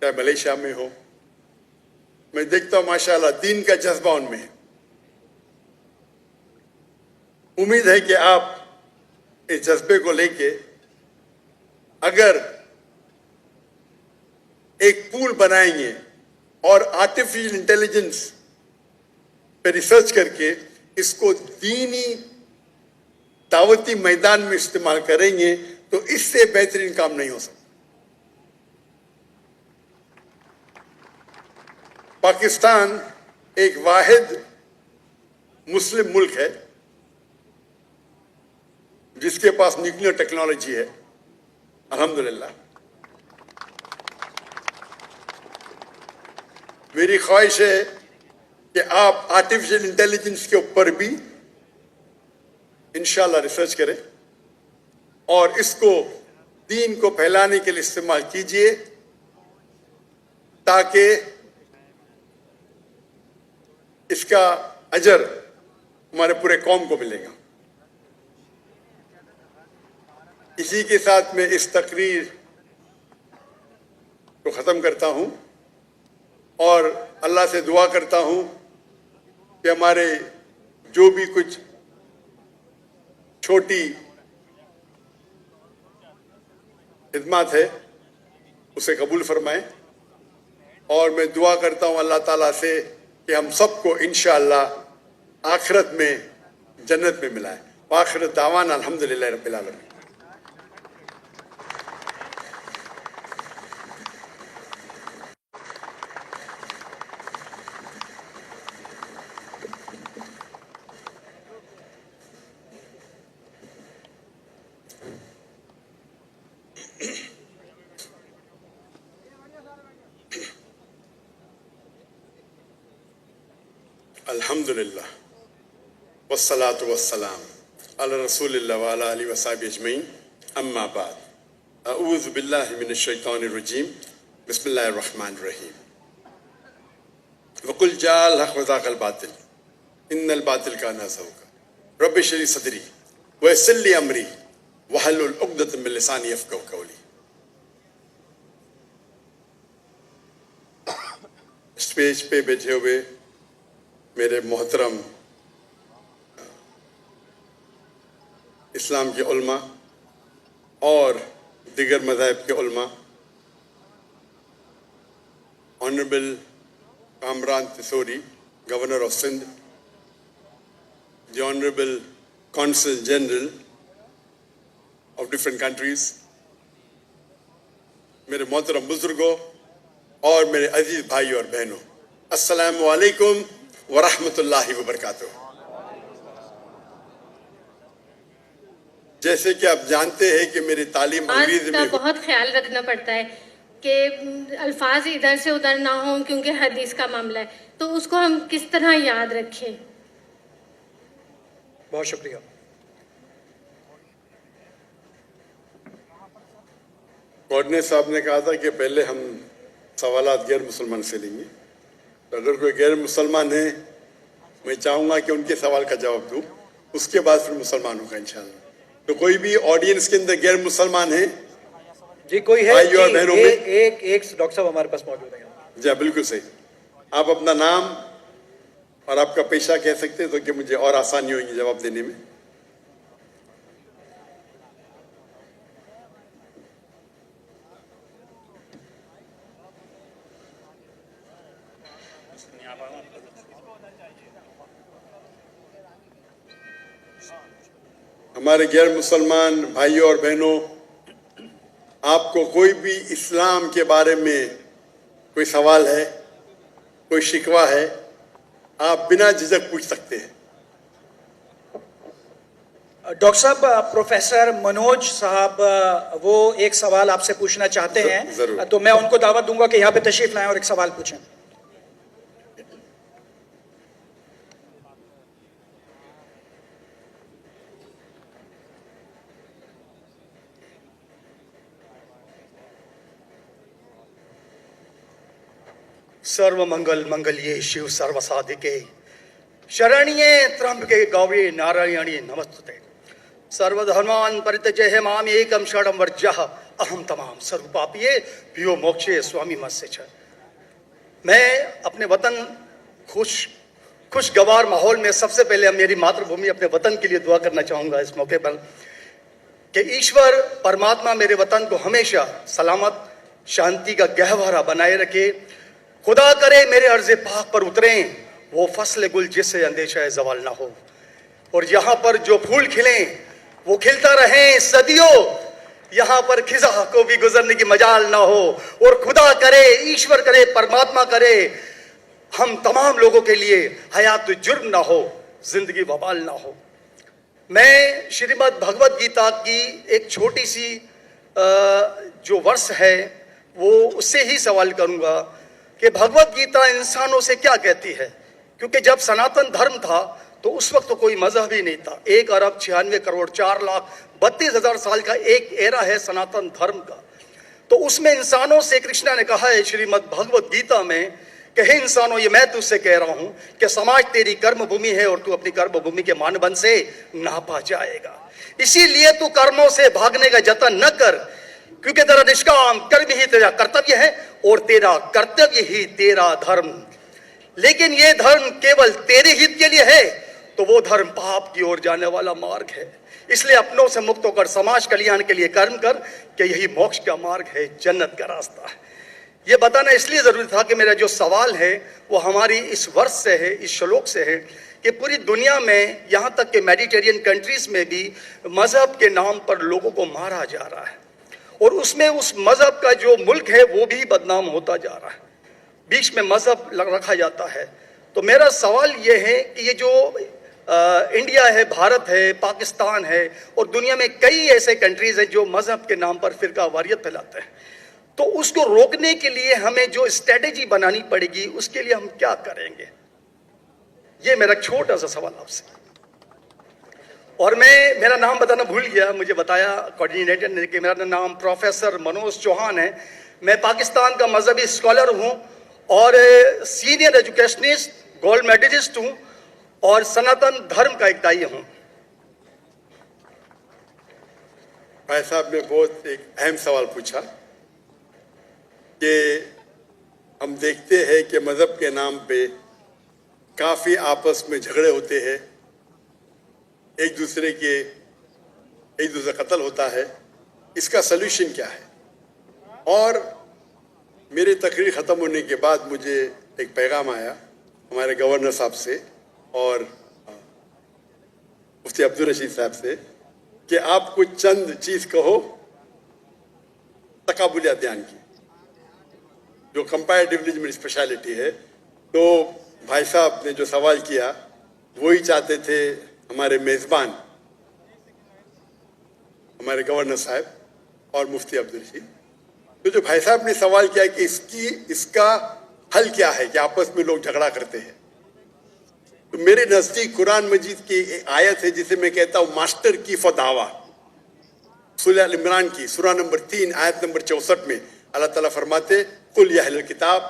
चाहे मलेशिया में हो, मैं देखता हूं माशाल्लाह दीन का जज्बा उनमें है। उम्मीद है कि आप इस जज्बे को लेके अगर एक पूल बनाएंगे और आर्टिफिशियल इंटेलिजेंस पे रिसर्च करके इसको दीनी दावती मैदान में इस्तेमाल करेंगे तो इससे बेहतरीन काम नहीं हो सकता। पाकिस्तान एक वाहिद मुस्लिम मुल्क है जिसके पास न्यूक्लियर टेक्नोलॉजी है, अल्हम्दुलिल्लाह। मेरी ख्वाहिश है कि आप आर्टिफिशियल इंटेलिजेंस के ऊपर भी इंशाल्लाह रिसर्च करें और इसको दीन को फैलाने के लिए इस्तेमाल कीजिए ताकि इसका अजर हमारे पूरे कौम को मिलेगा। इसी के साथ मैं इस तकरीर को ख़त्म करता हूं और अल्लाह से दुआ करता हूं कि हमारे जो भी कुछ छोटी खिदमत है उसे कबूल फरमाएं और मैं दुआ करता हूं अल्लाह ताला से कि हम सबको इंशाअल्लाह आखिरत में जन्नत में मिलाए। आखिरत दावान अल्हम्दुलिल्लाह रब्बिल आलमीन। अल्हम्दुलिल्लाह वस्सलातु वस्सलाम अला रसूलिल्लाह व अला आलिहि व सहाबिहि अजमईन, अम्मा बाद। अऊज़ु बिल्लाहि मिनश शैतानिर रजीम, बिस्मिल्लाहिर रहमानिर रहीम। वकुल जाअल हक़ व ज़ाक़ल बातिल इन्नल बातिल काना ज़हूक़ा रब्बि इश्रह ली सदरी व यस्सिर ली अमरी वहलुल उक़दतम मिन लिसानी यफ़क़हू क़ौली। स्टेज पे बैठे हुए मेरे मोहतरम इस्लाम के उलमा और दिगर मज़ाहिब के उलमा, honourable Kamran Tessori, governor of Sindh, the honourable consul general of different countries, मेरे मोहतरम बुजुर्गों और मेरे अजीज भाई और बहनों, अस्सलामु अलैकुम व रहमतुल्लाहि व बरकातुहू। जैसे कि आप जानते हैं कि मेरी तालीम अंग्रेजी में बहुत ख्याल रखना पड़ता है कि अल्फाज इधर से उधर ना हो क्योंकि हदीस का मामला है, तो उसको हम किस तरह याद रखें? बहुत शुक्रिया। कोऑर्डिनेटर साहब ने कहा था कि पहले हम सवालात गैर मुसलमान से लेंगे, तो अगर कोई गैर मुसलमान है मैं चाहूँगा कि उनके सवाल का जवाब दूँ, उसके बाद फिर मुसलमान होगा इंशाल्लाह। तो कोई भी ऑडियंस के अंदर गैर मुसलमान है? जी कोई है? भाई और बहनों में एक डॉक्टर साहब हमारे पास मौजूद है। जी बिल्कुल सही। आप अपना नाम और आपका पेशा कह सकते हैं तो कि मुझे और आसानी होगी जवाब देने में। हमारे गैर मुसलमान भाइयों और बहनों, आपको कोई भी इस्लाम के बारे में कोई सवाल है, कोई शिकवा है, आप बिना झिझक पूछ सकते हैं। डॉक्टर साहब, प्रोफेसर मनोज साहब वो एक सवाल आपसे पूछना चाहते हैं, तो मैं उनको दावत दूंगा कि यहाँ पे तशरीफ लाएं और एक सवाल पूछें। सर्व मंगल मंगल्ये शिव सर्व साधिके शरण्ये त्र्यंबके गौरी नारायणी नमस्ते। सर्वधर्मान् परित्यज्य माम् एकं शरणं वर्जः अहम तमाम स्वरूपापिये पियो मोक्षे स्वामी मत्स्य छ। मैं अपने वतन खुशगवार माहौल में सबसे पहले मेरी मातृभूमि अपने वतन के लिए दुआ करना चाहूँगा इस मौके पर कि ईश्वर परमात्मा मेरे वतन को हमेशा सलामत शांति का गहवारा बनाए रखे। खुदा करे मेरे अर्ज़े पाक पर उतरें वो फसल गुल जिससे अंदेशा जवाल ना हो, और यहाँ पर जो फूल खिलें वो खिलता रहें सदियों, यहाँ पर खिजा को भी गुजरने की मजाल ना हो। और खुदा करे, ईश्वर करे, परमात्मा करे हम तमाम लोगों के लिए हयात जुर्म ना हो, जिंदगी वबाल ना हो। मैं श्रीमद् भगवत गीता की एक छोटी सी जो वर्ष है वो उससे ही सवाल करूंगा कि भगवत गीता इंसानों से क्या कहती है, क्योंकि जब सनातन धर्म था तो उस वक्त तो कोई मजहब ही नहीं था। 1 अरब 96 करोड़ 4,32,000 साल का एक एरा है सनातन धर्म का। तो उसमें इंसानों से कृष्ण ने कहा है श्रीमद् भगवत गीता में कि हे इंसानों, ये मैं तुझसे कह रहा हूं कि समाज तेरी कर्म भूमि है और तू अपनी कर्म भूमि के मानबन से नापा जाएगा। इसीलिए तू कर्मों से भागने का जतन न कर, क्योंकि तेरा निष्काम कर्म ही तेरा कर्तव्य है और तेरा कर्तव्य ही तेरा धर्म। लेकिन ये धर्म केवल तेरे हित के लिए है तो वो धर्म पाप की ओर जाने वाला मार्ग है। इसलिए अपनों से मुक्त होकर समाज कल्याण के लिए कर्म कर कि यही मोक्ष का मार्ग है, जन्नत का रास्ता है। ये बताना इसलिए जरूरी था कि मेरा जो सवाल है वो हमारी इस वर्ष से है, इस श्लोक से है कि पूरी दुनिया में यहाँ तक कि मेडिटेरियन कंट्रीज में भी मजहब के नाम पर लोगों को मारा जा रहा है, और उसमें उस मजहब का जो मुल्क है वो भी बदनाम होता जा रहा है, बीच में मजहब रखा जाता है। तो मेरा सवाल ये है कि ये जो इंडिया है, भारत है, पाकिस्तान है और दुनिया में कई ऐसे कंट्रीज हैं जो मजहब के नाम पर फिरका वारियत फैलाते हैं, तो उसको रोकने के लिए हमें जो स्ट्रेटेजी बनानी पड़ेगी उसके लिए हम क्या करेंगे? ये मेरा छोटा सा सवाल आपसे। और मैं मेरा नाम बताना भूल गया, मुझे बताया कोऑर्डिनेटर ने कि मेरा नाम प्रोफेसर मनोज चौहान है। मैं पाकिस्तान का मजहबी स्कॉलर हूँ और सीनियर एजुकेशनिस्ट, गोल्ड मेडलिस्ट हूँ और सनातन धर्म का एक दाई हूँ। भाई साहब ने बहुत एक अहम सवाल पूछा कि हम देखते हैं कि मजहब के नाम पे काफी आपस में झगड़े होते हैं, एक दूसरे कत्ल होता है। इसका सलूशन क्या है? और मेरी तकरीर ख़त्म होने के बाद मुझे एक पैगाम आया हमारे गवर्नर साहब से और मुफ्ती अब्दुल रशीद साहब से कि आप कुछ चंद चीज़ कहो तकाबुल अदयान की, जो कंपैरेटिव रिलीजन स्पेशलिटी है। तो भाई साहब ने जो सवाल किया वही चाहते थे हमारे मेज़बान, हमारे गवर्नर साहब और मुफ्ती अब्दुल रशीद। तो जो भाई साहब ने सवाल किया कि इसका हल क्या है कि आपस में लोग झगड़ा करते हैं, तो मेरे नज़दीक कुरान मजीद की एक आयत है जिसे मैं कहता हूँ मास्टर की फदावा, सूरह अल इमरान की सूरह नंबर 3 आयत नंबर 64 में अल्लाह ताला फरमाते कुल या अहल किताब,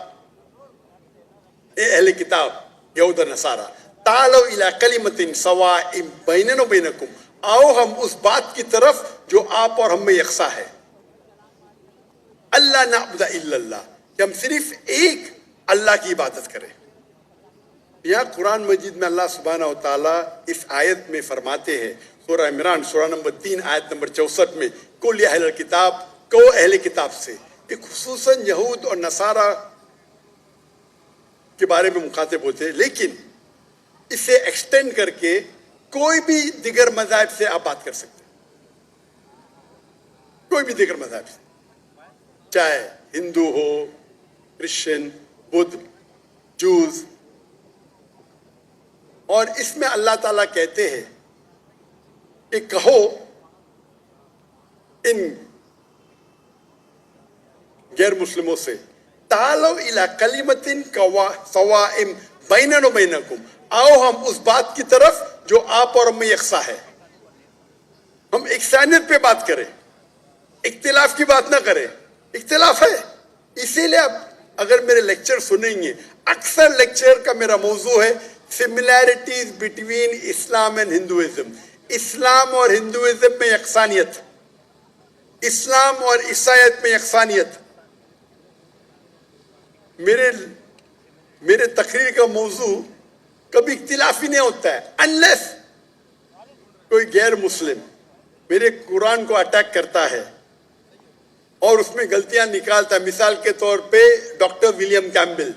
ए अहले किताब यहूद और नसारा, तालो इला कलिमतिन सवाइम बैनना व बैनकुम, आओ हम उस बात की तरफ जो आप और हम में यकसा है। अल्लाह नाबुदा इल्लल्लाह, कि हम सिर्फ एक अल्लाह की इबादत करें। यहाँ कुरान मजीद में अल्लाह सुब्हानहू व तआला इस आयत में फरमाते हैं, सूरह इमरान सूरह नंबर 3 आयत नंबर 64 में, कुल या अहल किताब, कहो अहले किताब से, कि खुसूसन यहूद और नसारा के बारे में मुखातिब होते हैं, लेकिन इसे एक्सटेंड करके कोई भी दिगर मज़हब से आप बात कर सकते हैं, कोई भी दिगर मज़हब से, चाहे हिंदू हो, क्रिश्चियन, बुद्ध, जूस। और इसमें अल्लाह ताला कहते हैं कि कहो इन गैर मुस्लिमों से, तालो इला कलिमतिन सवाइम बैनना व बैनकुम, आओ हम उस बात की तरफ जो आप और हम में यकसा है। हम इकसानियत पे बात करें, इख्तिलाफ की बात ना करें। इख्तिलाफ है, इसीलिए आप अगर मेरे लेक्चर सुनेंगे, अक्सर लेक्चर का मेरा मौजू है similarities between Islam and Hinduism, इस्लाम और हिंदुइज्म में यकसानियत। اسلام اور عیسائیت میں یکسانیت. میرے تقریر کا موضوع کبھی اختلافی نہیں ہوتا ہے انلیس کوئی غیر مسلم میرے قرآن کو اٹیک کرتا ہے اور اس میں غلطیاں نکالتا ہے. مثال کے طور پہ ڈاکٹر ولیم کیمبل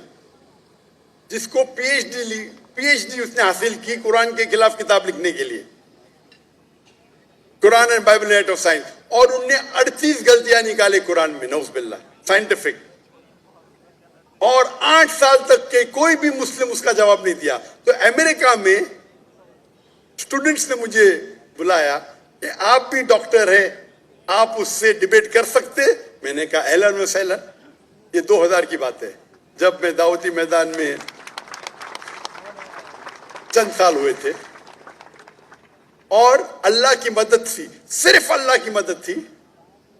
جس کو پی ایچ ڈی اس نے حاصل کی قرآن کے خلاف کتاب لکھنے کے لیے, Quran and Bible at of science, اور ان نے 38 غلطیاں نکالے قرآن میں, نعوذ باللہ, سائنٹیفک, اور 8 سال تک کے کوئی بھی مسلم اس کا جواب نہیں دیا. تو امریکہ میں اسٹوڈنٹس نے مجھے بلایا کہ آپ بھی ڈاکٹر ہیں, آپ اس سے ڈیبیٹ کر سکتے. میں نے کہا اہلاً و سہلاً. یہ 2000 کی بات ہے جب میں دعوتی میدان میں چند سال ہوئے تھے, اور اللہ کی مدد تھی, صرف اللہ کی مدد تھی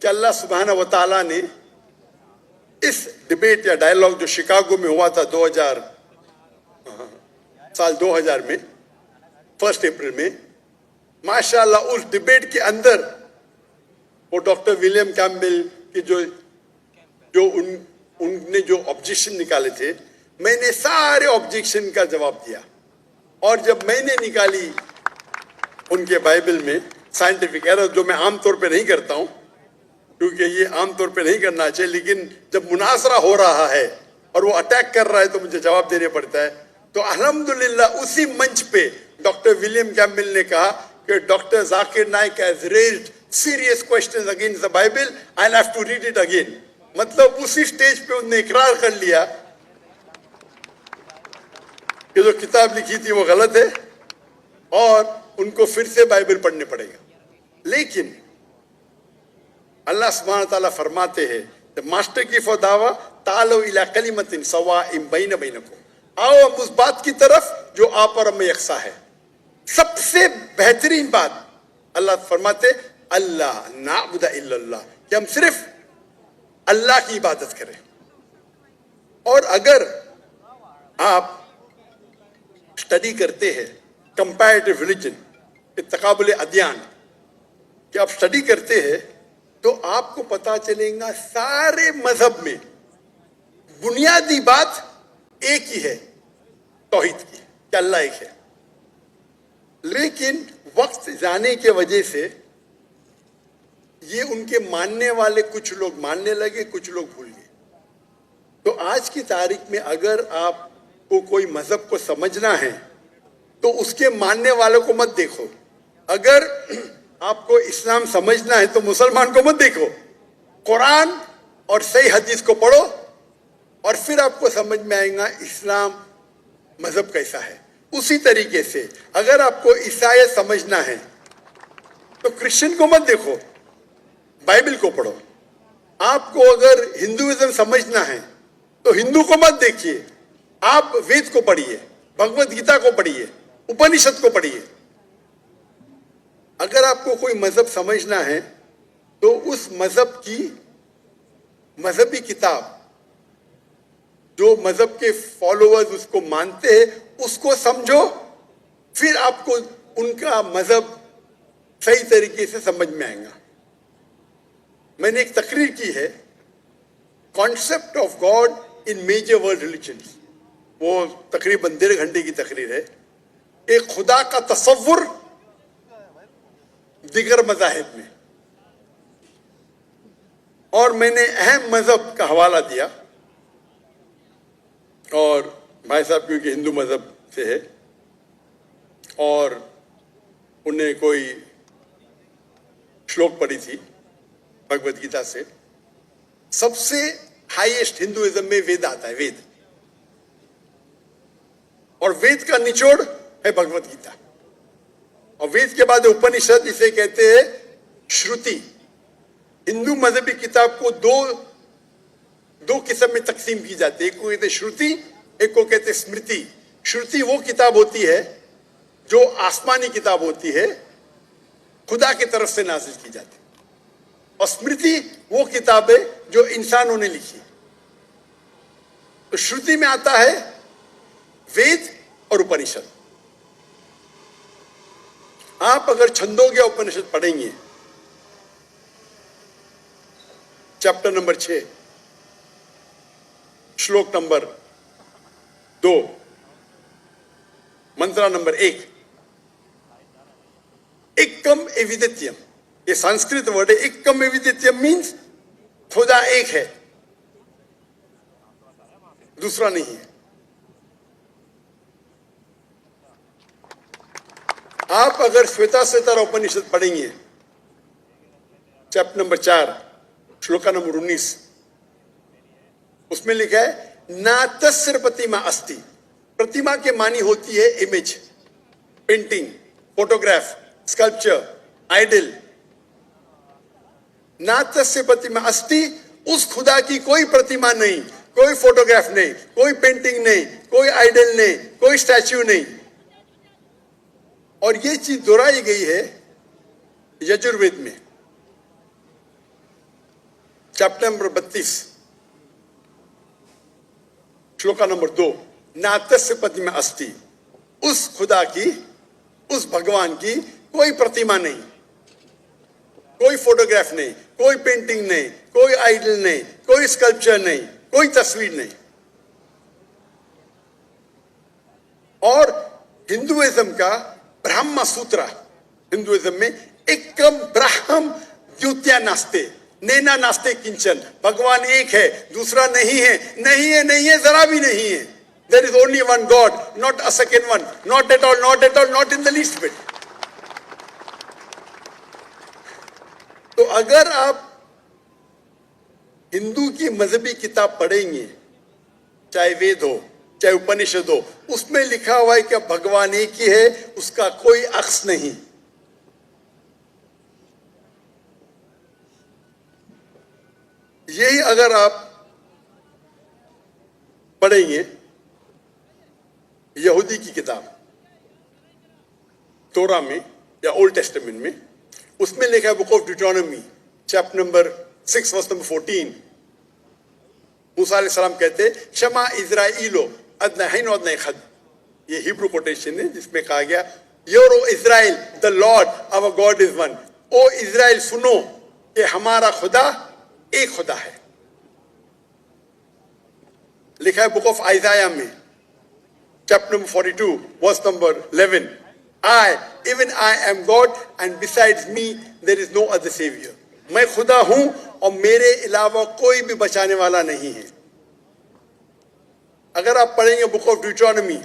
کہ اللہ سبحانہ و تعالیٰ نے اس ڈیبیٹ یا ڈائیلاگ جو شکاگو میں ہوا تھا 2000 میں 1 اپریل میں, ماشاءاللہ اس ڈیبیٹ کے اندر وہ ڈاکٹر ولیم کیمبل کی جو ان نے جو آبجیکشن نکالے تھے, میں نے سارے آبجیکشن کا جواب دیا. اور جب میں نے نکالی ان کے بائبل میں سائنٹیفک ایرر, جو میں عام طور پہ نہیں کرتا ہوں کیونکہ یہ عام طور پہ نہیں کرنا چاہیے, لیکن جب مناظرہ ہو رہا ہے اور وہ اٹیک کر رہا ہے تو مجھے جواب دینے پڑتا ہے. تو الحمدللہ اسی منچ پہ ڈاکٹر ولیم کیمبل نے کہا کہ doctor Zakir Naik has raised serious questions against the Bible, I'll have to read it again. مطلب اسی سٹیج پہ انہوں نے اقرار کر لیا کہ جو کتاب لکھی تھی وہ غلط ہے اور ان کو پھر سے بائبل پڑھنے پڑے گا. لیکن اللہ سبحانہ تعالیٰ فرماتے ہیں ماسٹر کی فداوا تعالوا الی کلمۃ سواء بین بینکم, آؤ ہم اس بات کی طرف جو آپ اور ہم میں یکساں ہے. سب سے بہترین بات اللہ فرماتے اللہ نعبد الا اللہ, کہ ہم صرف اللہ کی عبادت کریں. اور اگر آپ اسٹڈی کرتے ہیں کمپیریٹیو ریلیجن, تقابل ادیان, کہ آپ اسٹڈی کرتے ہیں تو آپ کو پتا چلے گا سارے مذہب میں بنیادی بات ایک ہی ہے, توحید کی, کہ اللہ ایک ہے. لیکن وقت جانے کی وجہ سے یہ ان کے ماننے والے کچھ لوگ ماننے لگے, کچھ لوگ بھول گئے. تو آج کی تاریخ میں اگر آپ کو کوئی مذہب کو سمجھنا ہے تو اس کے ماننے والوں کو مت دیکھو. اگر آپ کو اسلام سمجھنا ہے تو مسلمان کو مت دیکھو, قرآن اور صحیح حدیث کو پڑھو اور پھر آپ کو سمجھ میں آئے گا اسلام مذہب کیسا ہے. اسی طریقے سے اگر آپ کو عیسائیت سمجھنا ہے تو کرسچن کو مت دیکھو, بائبل کو پڑھو. آپ کو اگر ہندوازم سمجھنا ہے تو ہندو کو مت دیکھیے, آپ وید کو پڑھیے, بھگوت گیتا کو پڑھیے, اپنشد کو پڑھیے. اگر آپ کو کوئی مذہب سمجھنا ہے تو اس مذہب کی مذہبی کتاب جو مذہب کے فالوورز اس کو مانتے ہیں اس کو سمجھو, پھر آپ کو ان کا مذہب صحیح طریقے سے سمجھ میں آئے گا. میں نے ایک تقریر کی ہے concept of God in major world religions, وہ تقریباً 1.5 گھنٹے کی تقریر ہے, ایک خدا کا تصور دیگر مذاہب میں. اور میں نے اہم مذہب کا حوالہ دیا, اور بھائی صاحب کیونکہ ہندو مذہب سے ہے اور انہیں کوئی شلوک پڑھی تھی بھگوت گیتا سے, سب سے ہائیسٹ ہندوازم میں وید آتا ہے, وید, اور وید کا نچوڑ ہے بھگوت گیتا, اور وید کے بعد اپنشد, اسے کہتے ہیں شروتی. ہندو مذہبی کتاب کو دو قسم میں تقسیم کی جاتی ہے, ایک کو کہتے ہیں شروتی, ایک کو کہتے ہیں اسمرتی. شروتی وہ کتاب ہوتی ہے جو آسمانی کتاب ہوتی ہے, خدا کی طرف سے نازل کی جاتی ہے, اور اسمرتی وہ کتاب ہے جو انسانوں نے لکھی. تو شروتی میں آتا ہے وید اور اپنشد. آپ اگر چھندوگیہ اپنشد پڑھیں گے चैप्टर नंबर 6 श्लोक नंबर 2 मंत्रा नंबर 1, एकम एविदित्यम, ये संस्कृत वर्ड है। एकम एविदित्यम मीन्स खुदा एक है, दूसरा नहीं है। आप अगर श्वेताश्वेतर उपनिषद पढ़ेंगे चैप्टर नंबर 4 श्लोका नंबर 19, उसमें लिखा है ना तस्य प्रतिमा अस्ति। प्रतिमा के मानी होती है image, painting, photograph, sculpture, idol. ना तस्य प्रतिमा अस्ति, उस खुदा की कोई प्रतिमा नहीं, कोई फोटोग्राफ नहीं, कोई पेंटिंग नहीं, कोई आइडल नहीं, कोई स्टैच्यू नहीं। और ये चीज दोहराई गई है यजुर्वेद में चैप्टर नंबर 32 श्लोका नंबर 2, नातस्य प्रतिमा अस्ति, उस खुदा की, उस भगवान की कोई प्रतिमा नहीं, कोई फोटोग्राफ नहीं, कोई पेंटिंग नहीं, कोई आइडल नहीं, कोई स्कल्पचर नहीं, कोई तस्वीर नहीं। और हिंदुइज्म का ब्रह्म सूत्र, हिंदुइज्म में एकम ब्रह्म द्वितीया नास्ते, नैना नास्ते किंचन, भगवान एक है, दूसरा नहीं है, नहीं है, नहीं है, जरा भी नहीं है। There is only one God, not a second one, not at all, not at all, not in the least bit. तो अगर आप हिंदू की मजहबी किताब पढ़ेंगे, चाहे वेद हो चाहे उपनिषद हो, उसमें लिखा हुआ है कि भगवान एक ही है, उसका कोई अक्स नहीं। यही अगर आप पढ़ेंगे यहूदी की किताब तोरा में या ओल्ड टेस्टामेंट में, उसमें लिखा है book of Deuteronomy chapter number 6 verse number 14, मूसा अलैहिस्सलाम कहते शमा इज़राइलो अदनहैन वदनहद, ये हिब्रू कोटेशन है जिसमें कहा गया hear O Israel the Lord our God is one. O Israel सुनो कि हमारा खुदा एक खुदा है। लिखा है बुक ऑफ आइजाया में chapter number 42 verse number 11, even I am God and besides me there is no other savior। मैं खुदा हूं और मेरे अलावा कोई भी बचाने वाला नहीं है। अगर आप पढ़ेंगे book of Deuteronomy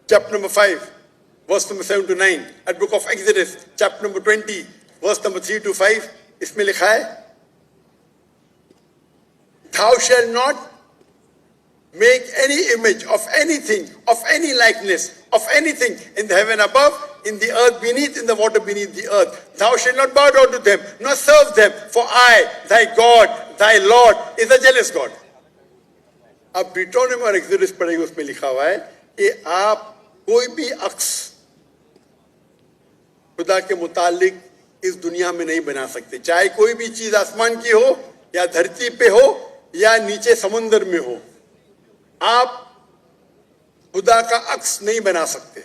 chapter number 5 verse number 7 to 9, at book of Exodus chapter number 20 verse number 3 to 5, इसमें लिखा है thou shall not make any image of anything, of any likeness, of anything in the heaven above, in the earth beneath, in the water beneath the earth. Thou shalt not bow down to them, nor serve them, for I, thy God, thy Lord, is a jealous God. अब ड्यूटोनॉमी और exodus पढ़ेंगे, उसमें लिखा हुआ है कि आप कोई भी अक्स खुदा के मुतालिक इस दुनिया में नहीं बना सकते, चाहे कोई भी चीज आसमान की हो या धरती पे हो या नीचे समुद्र में हो। आप खुदा का अक्स नहीं बना सकते।